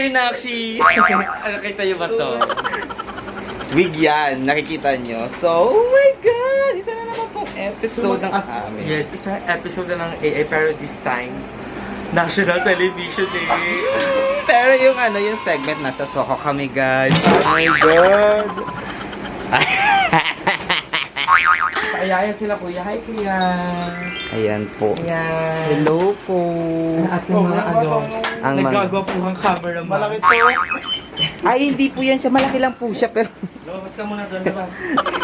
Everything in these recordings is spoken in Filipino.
picture, Nakshi. Nakita niyo ba to? Wig yan, nakikita nyo. So, oh my God! Isa na naman pong episode ng amin. Yes, isang episode na ng AI, pero this time, national television eh. Pero yung yung segment nasa Soko kami, guys. Oh my God! Paayaya sila, kuya. Hi, kuya. Ayan po. Ayan. Hello po. At yung mga Ang mga- nagagawa po ng camera. Malaki to. Ay, hindi po yan siya. Malaki lang po siya, pero... Lumabas ka muna doon, diba?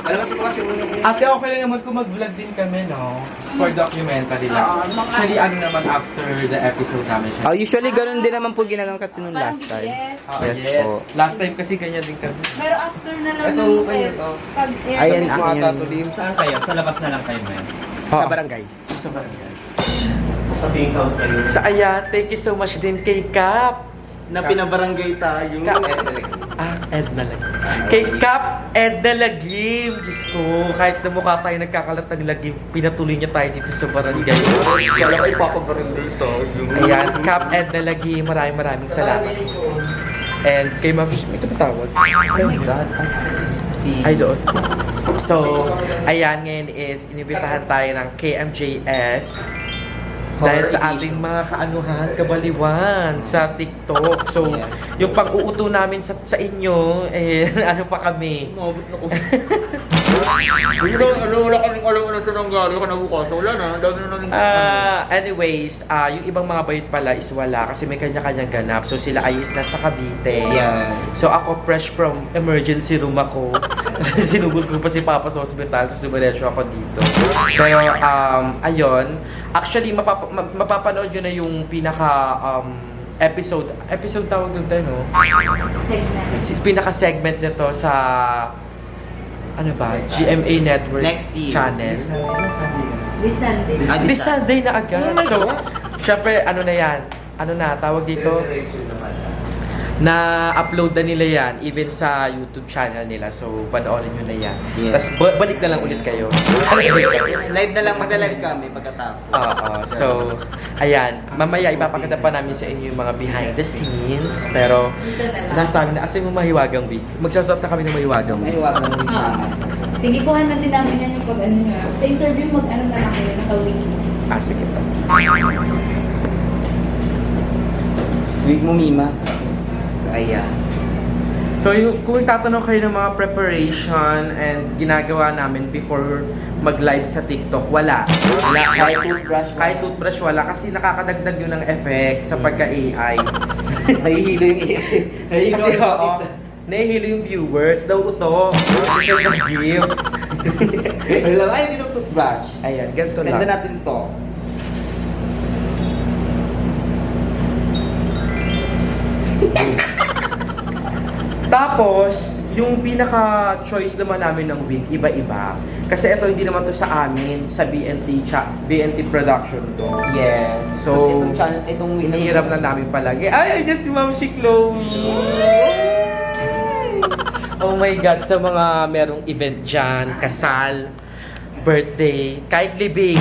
Alabas mo kasi ulo ko. Ate, okay lang naman kung mag-vlog din kami, no? For documentary lang. Actually, ano naman after the episode namin siya. Oh, usually, ganun din naman po ginagawa kasi nung last time. Yes. Yes. po. Last time kasi ganyan din kami. Pero after na lang Ito, nung kayo air- to. pag air. Ayan, Damit mo akin ata yan. to, Dim. Saan kayo? Sa labas na lang kayo, man. Oh. Sa barangay. Sa barangay. Sa pink house kayo. So, ayan, thank you so much din kay Cap. Na pinabarangay tayo. Edna Lagim. Kay Cap Edna Lagim. Diyos ko, kahit na mukha tayo nagkakalat ng lagim, pinatuloy niya tayo dito sa barangay. Kala ko ipapabarangay tayo. Ayan, Cap Edna Lagim, maraming salamat. And kay Ma'am, may tumatawag. Oh my God. Si... Ay, doon. So, ayan, ngayon is inibitahan tayo ng KMJS dahil sa ating mga kaanuhan, kabaliwan sa TikTok. So, Yes. yung pag-uuto namin sa inyo, eh, ano pa kami? Mabot na ko. Wala kaming alam na sa nanggali ka na bukas. Wala na. Dami na namin. Anyways, yung ibang mga bayot pala is wala kasi may kanya-kanyang ganap. So, sila ay is nasa Cavite. Yes. So, ako fresh from emergency room ako. Sinugod ko pa si Papa sa hospital, tapos dumiretso ako dito. Pero, ayun. Actually, mapapanood yun na yung pinaka, episode tawag nito, no? Segment. Pinaka-segment nito sa, ano ba? GMA Network Next year. channel. This Sunday. This Sunday na agad. So, syempre, ano na yan? Ano na, tawag dito? Na-upload na nila yan, even sa YouTube channel nila. So, panoorin nyo na yan. Yes. Tapos, balik na lang ulit kayo. Live na lang, magla-live kami pagkatapos. Oo. So, ayan. Mamaya, ipapakita pa namin sa inyo yung mga behind the scenes. Pero, Dito na lang. nasabi na, asay mo mahiwagang wig. Magsasot na kami ng mahiwagang May wig. wag na rin namin. Sige, kuhan natin namin yan yung pag ano nga. Sa interview, mag-ano na lang kayo, naka-wing. Sige pa. Wig mo, Mima. So, ayan. So, kung tatanong kayo ng mga preparation and ginagawa namin before mag-live sa TikTok, wala. Kahit toothbrush. Kahit toothbrush, wala. Kasi nakakadagdag yun ng effect sa pagka-AI. Nahihilo yung Nahihilo Kasi, yung oo, isa. nahihilo yung viewers. Daw ito. Kasi sa gift. Wala, ay, hindi na toothbrush. Ayan, ganito Senda lang. natin to. Tapos, yung pinaka-choice naman namin ng wig, iba-iba. Kasi ito, hindi naman to sa amin, sa BNT production to. Yes. So, Tapos itong channel, itong wig. Hinihiram lang namin palagi. Ay, nandiyan si Ma'am si Chloe! Oh my God, sa mga merong event dyan, kasal, birthday, kahit libing.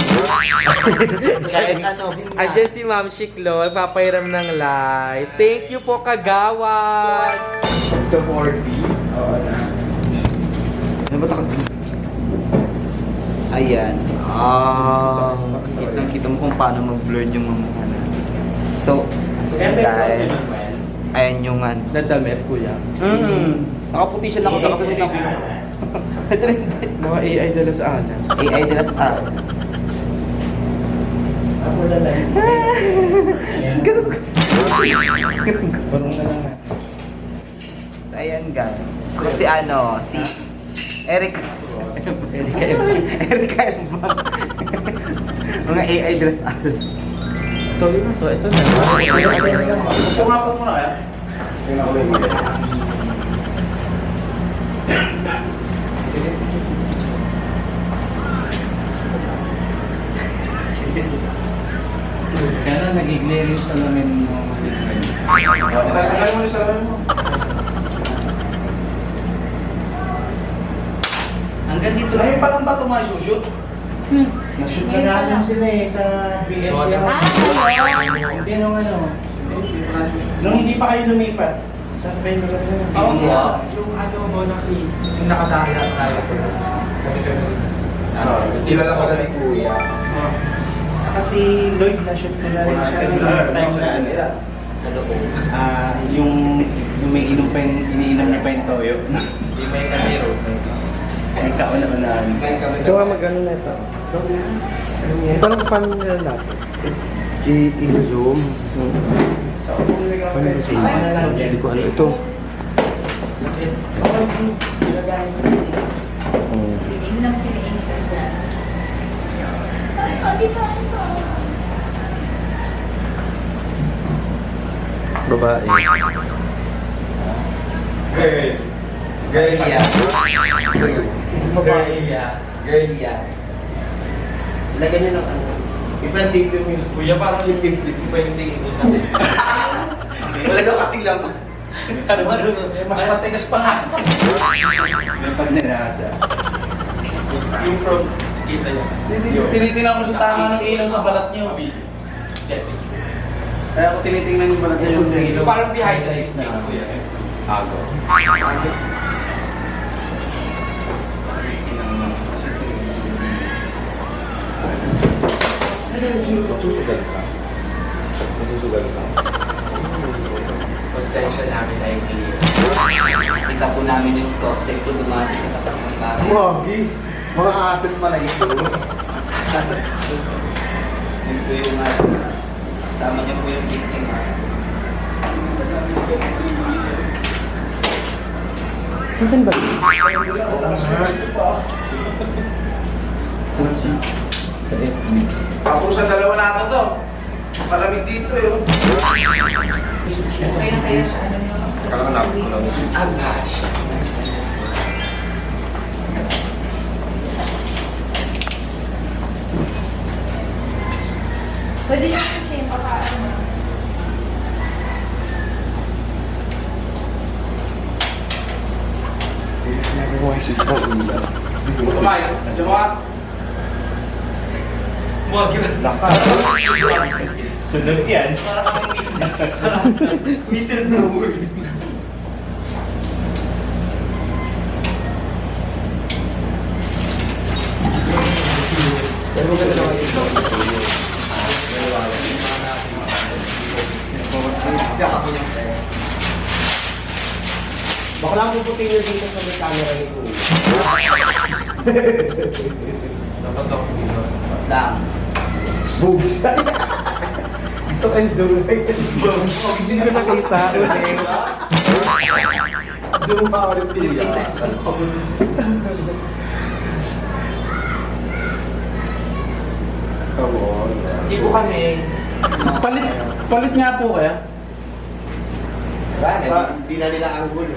Kahit ano, binna. Andiyan si Ma'am si Chloe, papahiram ng light. Thank you po, kagawad! Sa 40. Oo na. Ano ba ito kasi? Ayan. Kitang-kita mo kung paano mag-blur yung mga ano. So, guys, ayan yung Nadamit, kuya. Nakaputi siya, nakaputi din ako. Ito rin. Mga AI de las Alas. AI de las Alas. Ako na lang. Ganun ka. Parang na lang. So, ayan guys. Kasi si Eric. Eric Embang. Mga AI de las Alas. Ito yun to, ito na. Kung ako muna kaya? Yung ako yung kaya nag-glare sa lamin mo. Kaya mo sa lamin mo. Hanggang dito Ay, lang. paano ba ito mga shoot? Na-shoot na natin sila sa BNP. Oo, Ah, ayun. Hindi nung ano. Nung hindi pa kayo lumipat, saan ba yung lugar na yun? Oo nga. Yung ano, Monarchy, yung nakadaya tayo. Kami. Kilala ko na ni Kuya. Kasi Lloyd, na-shoot ko na rin siya. Yung time na ano. Sa loob. Yung may inom pa yung, iniinom niya pa yung toyo. Yung may kamero. May kauna-unaan. Ito nga mag-ano na ito. Ito lang paano nila natin. I-zoom. So, paano ba siya? Ano lang, hindi ko alam ito. Sakit. Sige, yun ang pinainitan dyan. Babae. Girl yan. Babae. Girl yan. Lagyan niyo ng ano. Ipa-tip mo yun. Kuya, parang Yung tip. iba yung tingin ko sa akin. Wala daw kasing laman. Ano ba? Mas matigas pa nga. Yung pag ninasa. Yung from kita niya. Tinitingnan ko sa tama ng ilaw sa balat niyo. Kaya ako tinitingnan yung balat niyo yung So, ilaw. parang behind the scene thing, kuya. Ago. Susugal ka. Masusugal ka. Konsensya namin ay clear. Kita po namin yung suspect ko dumati sa tapat ng bahay. Wagi. Mga asset pa na ito. Yun po yung kasama niya po yung victim. Saan ba? Sa FB. Ako sa dalawa natin to. Malamig dito yun. Okay na kayo sa ano nyo? Kailangan natin ko lang. Ah, gosh. Pwede nyo kasi yung paka-ano. Nagawa siya sa ulan. Kumain. Nandiyan mo ka. Mga Laka. Sunod yan. Whistleblower. Pero maganda naman ito. Kaka po niyang friend. Baka lang puputin nyo dito sa may camera ni Kuya. Dapat ako dito. Lang. Boobs. Gusto ko yung zoom light. Hindi ko nakita ulit. Zoom pa ulit Kuya. Come on. Hindi po kami. Palit nga po kaya. Hindi na nila ang gulo.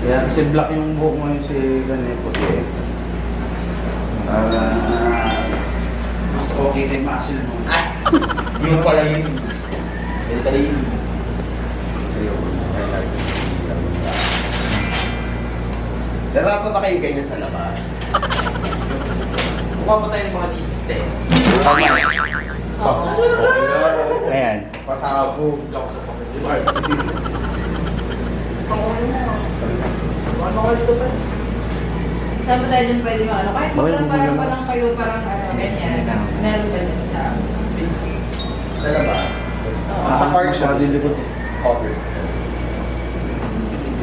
Kaya kasi black yung buhok mo yung si Ganay puti. Gusto ko kita yung muscle mo. Yun pala yun. Yun pala yun. Narapa ba kayo ganyan sa labas? Mukha po tayong mga seats eh. Ayan. Pasabog. Block sa pocket. Saan ba tayo dyan pwede mga ano? Kahit parang pa lang kayo, parang ano, ganyan. Meron ba din sa... Sa labas. Oo. Sa park siya. Sa dilikot. Cover.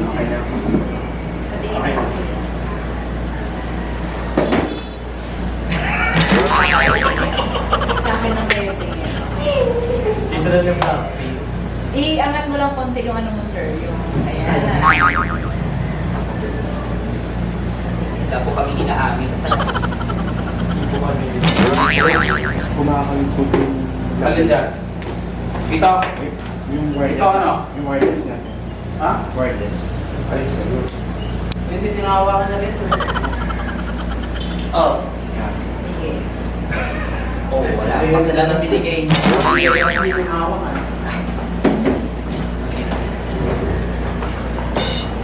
Okay na. Patingin Okay. ko sa kuya. Sa akin lang kayo tingin. Dito na yung happy. Iangat mo lang konti yung ano mo, sir. Yung, ayan. Wala po kami inaamin. Basta Hindi po kami dito. Kumakalikot yung... Alin dyan? Ito. Yung wireless. Ito ano? Yung wireless na. Ha? Wireless. Ay, sa'yo. Hindi tinahawakan na rin. oh. Yan. Sige. Oh, wala pa sila nang binigay. Hindi tinahawakan.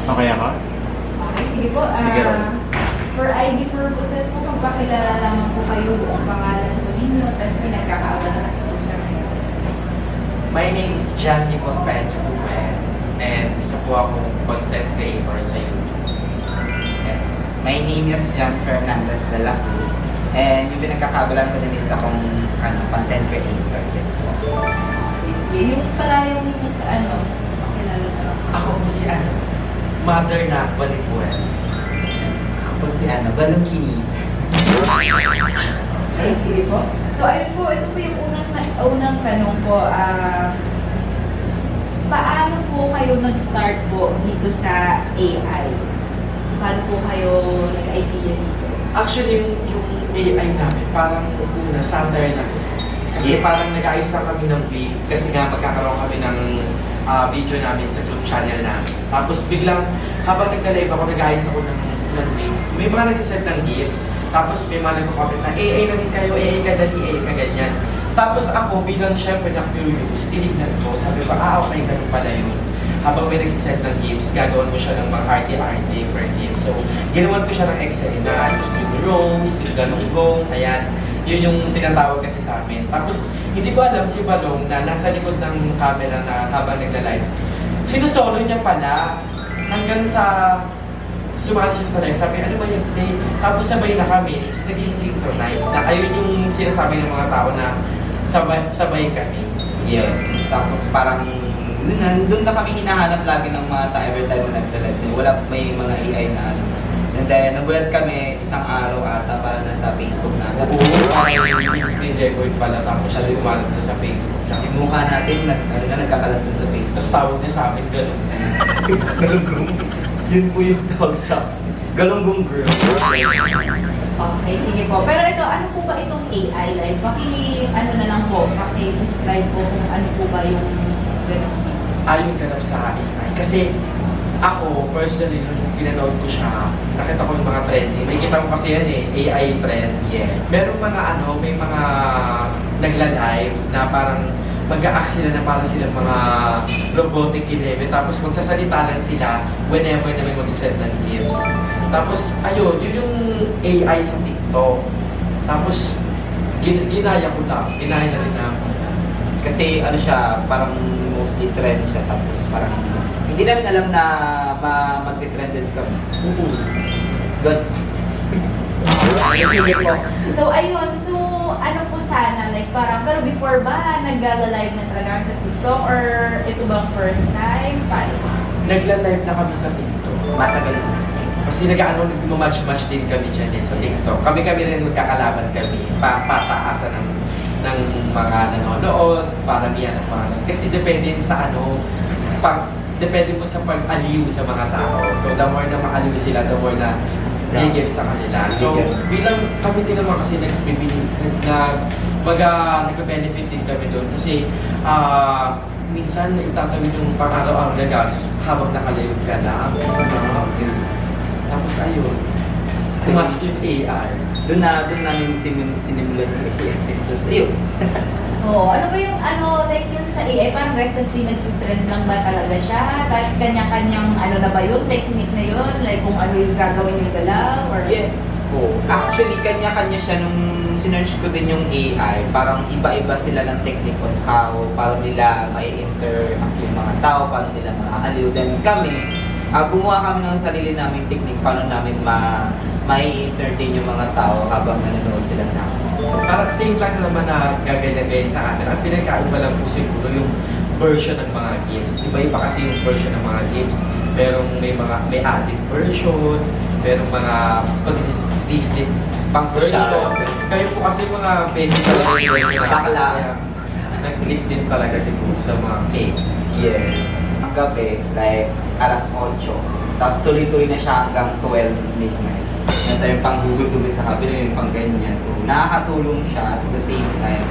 Okay ako? Okay, sige po. Sige, Ron. For ID purposes po, magpakilala lamang po kayo buong pangalan po ninyo, tapos pinagkakaabalahan po sa kayo. My name is John Nicon Penjuel and isa po akong content creator sa YouTube. Yes. My name is John Fernandez de la Cruz. And yung pinagkakabalan ko din is akong content creator din po. Sige, yung palayo mo sa ano, pakilala na lang. Ako po si Mother na Balikuel. Yes. Ako po si Balungkini. Okay, sige po. So, ayun po, ito po yung unang tanong po. Paano po kayo nag-start po dito sa AI? Paano po kayo nag-idea dito? Actually, yung AI namin, parang una, satire na. Kasi parang nag-ayos lang kami ng week. Kasi nga, magkakaroon kami ng video namin sa group channel namin. Tapos biglang, habang nagka-live ako, nag-ayos ako ng week. May mga nagsiset ng gifts. Tapos may mga nagko-comment na, AI na rin kayo, AI ka dali, AI ka ganyan. Tapos ako, bilang syempre na-curious, tinignan ko. Sabi ko, okay, ganun pala yun. Habang may nagsiset ng gifts, gagawan mo siya ng mga arte-arte per gift. So, ginawan ko siya ng eksena, yung rose, yung galunggong, ayan. Yun yung tinatawag kasi sa amin. Tapos, hindi ko alam si Balong na nasa likod ng camera na habang nagla-live. Sinusolo niya pala hanggang sa sumali siya sa live. Sabi, ano ba yun? Tapos sabay na kami. It's naging synchronized. Na ayun yung sinasabi ng mga tao na sabay kami. Yes. Tapos parang doon na kami hinahanap lagi ng mga every time na nagla-live sila. Wala may mga AI na ano. And then, nagulat kami isang araw ata para nasa Facebook na. Oo, yung screen record pala. Tapos sabi kumalat na sa Facebook. Yung mukha natin, nagkakalat dun sa Facebook. Tapos tawag niya sa amin, gano'n. Galunggong. Yun po yung tawag sa Galunggong Girl. Okay, sige po. Pero ito, ano po ba itong AI live? Ano na lang po, describe po kung ano po ba yung ganun. Ayon ganap sa AI. Kasi ako, personally, nung pinanood ko siya, nakita ko yung mga trending. May kita mo kasi yan AI trend. Yes. Merong mga may mga nagla-live na parang mag-a-act sila na parang silang mga robotic kinebe. Tapos magsasalita lang sila whenever na may magsiset ng gifts. Tapos, ayun, yun yung AI sa TikTok. Tapos, ginaya ko lang. Ginaya na rin namin. Kasi ano siya, parang mostly trend siya. Tapos parang hindi namin alam na mag-trended kami. Good. Sige po. So, ayun. So, ano po sana? Like, parang, pero before ba, nag-live na talaga sa TikTok? Or ito bang first time? Paano ba? Nagla-live na kami sa TikTok. Matagal na. Kasi nag-match-match din kami dyan sa TikTok. Kami rin magkakalaban kami. Pataasan ng mga nanonood, paramihan ng mga kasi depende sa depende po sa pag-aliw sa mga tao. So, the more na maaliw sila, the more na i-give sa kanila. So, bilang kami din naman kasi nag-benefit din kami doon. Kasi, minsan itatawid yung pang-araw-araw na gastos habang nakalayo ka na. Tapos, ayun. Pumasok yung AI. Doon namin sinimulan yung AI. Tapos, ayun. Oo. Ano ba yung, like yung sa AI, parang recently nag-trend lang ba talaga siya? Tapos kanya-kanyang, na ba yun? Technique na yun? Like kung ano yung gagawin yung galaw? Or... Yes po. Actually, kanya-kanya siya nung sinearch ko din yung AI. Parang iba-iba sila ng technique on how, paano nila mai-interact yung mga tao, paano nila maaaliw. Then kami, gumawa kami ng sarili naming technique, paano namin mai-entertain yung mga tao habang nanonood sila sa amin. Parang same lang naman na gaganyan sa camera. Ang pinagkaiba lang po siguro yung version ng mga games. Iba-iba kasi yung version ng mga games. May addict version, merong mga pag-Disney Pang social. version. Kayo po kasi mga baby talaga yung version na Bakla. nag-click din talaga siguro sa mga cake. Yes. Ang gabi, like alas 8. Tapos tuloy-tuloy na siya hanggang 12 midnight. Yan tayo pang hugot-hugot sa kabila, yung pang ganyan. So, nakakatulong siya at the same time,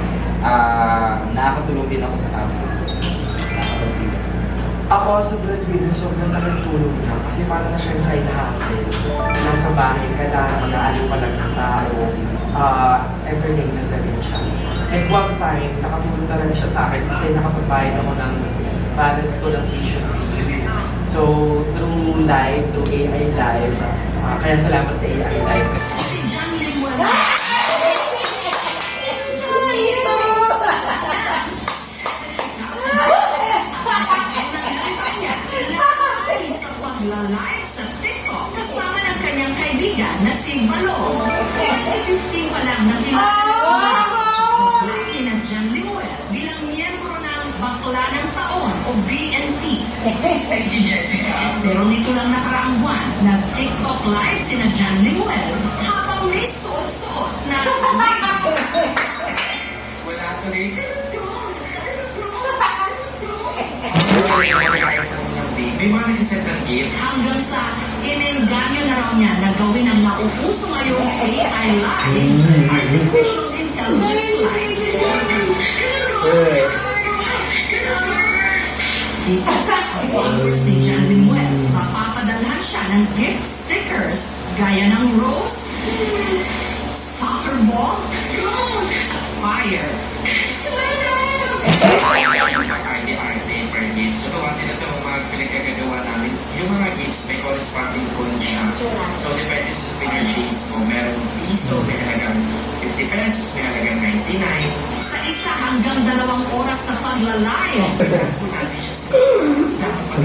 nakakatulong din ako sa camera. Nakakatulong. Ako sa breadwinner, sobrang nakatulong niya kasi parang na siyang side hustle. Nasa bahay ka lang, mag-aaliw pa lang ng tao, entertainment na din siya. At one time, nakatulong talaga siya sa akin kasi nakapagbayad ako ng balance ko ng tuition fee. So, through AI Live, kaya salamat sa AI Live. pagla-live sa TikTok kasama ng kanyang kaibigan na si Balong. 2015 pa lang nakilala si na John Limuel bilang miyembro ng Bakla ng Taon o BNT. Thank you, Jessica. Pero nito lang nakaraang buwan, nag-TikTok live si na John Limuel habang may suot-suot na Wala tuloy. May mga nagsiset ng gift. hanggang sa inenganyo na raw niya na gawin ang nauuso ngayong AI live, Artificial Intelligence Live. Dito, ang followers ni John Limuel, mapapadalhan siya ng gift stickers gaya ng rose, soccer ball, at fire. Arte-arte per games. So, gawa sila sa mga pinagkagagawa namin. Yung mga games may corresponding coin siya. So, depende sa pinachace mo. Merong piso, may halagang 50 pesos, may halagang 99. Sa 1 hanggang 2 oras na pagla-live, Natin siya sa dapat